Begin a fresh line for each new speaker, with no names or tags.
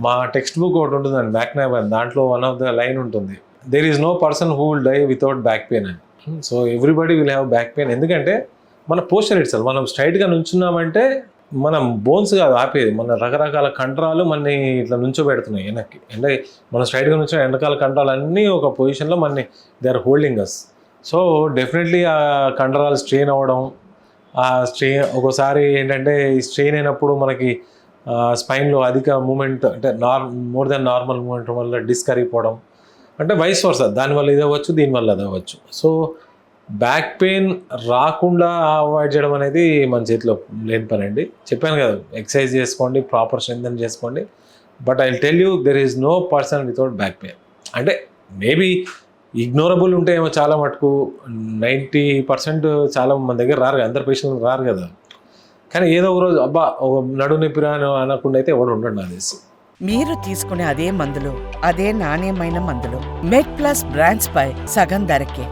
మా text book ఒకటి ఉంటుందండి, బ్యాక్ నైబర్, దాంట్లో వన్ ఆఫ్ ద లైన్ ఉంటుంది, there is no person who will die without back pain అని. So everybody will have back pain. ఎందుకంటే మన పోస్చర్ ఇట్సెల్ఫ్, మనం స్ట్రైట్గా నుంచున్నామంటే మనం బోన్స్ కాదు ఆపేది, మన రకరకాల కండరాలు మనని ఇట్లా నుంచోబెడుతున్నాయి వెనక్కి. అంటే మనం స్ట్రైట్గా నుంచో వెనకాల కండరాలు అన్నీ ఒక పొజిషన్లో మనని they are holding us. So definitely ఆ కండరాలు స్ట్రెయిన్ అవ్వడం, ఆ స్ట్రెయిన్ ఒక్కోసారి ఏంటంటే ఈ స్ట్రెయిన్ అయినప్పుడు మనకి స్పైన్లో అధిక మూమెంట్, అంటే మోర్ దెన్ నార్మల్ మూమెంట్ వల్ల డిస్క్ కరిగిపోవడం, అంటే వైస్ వర్సా, దానివల్ల ఇది అవ్వచ్చు, దీనివల్ల అది అవ్వచ్చు. సో బ్యాక్ పెయిన్ రాకుండా అవాయిడ్ చేయడం అనేది మన చేతిలో లేని పని అండి. చెప్పాను కదా, ఎక్సర్సైజ్ చేసుకోండి, ప్రాపర్ స్ట్రెంథెన్ చేసుకోండి. But I will tell you, there is no person without back pain. అంటే మేబీ ఇగ్నోరబుల్ ఉంటే ఏమో చాలా మటుకు 90% చాలా మన దగ్గర రారు కదా, అందరు పేషెంట్లు రారు కదా. కానీ ఏదో ఒక రోజు అబ్బా ఒక నడు నొప్పిరా అని అనకుండా అయితే ఎవడు ఉండడు నాకు తెలిసి.
మీరు తీసుకునే అదే మందులు, అదే నాణ్యమైన మందులు మెడ్ ప్లస్ బ్రాండ్స్ పై సగం ధరకే.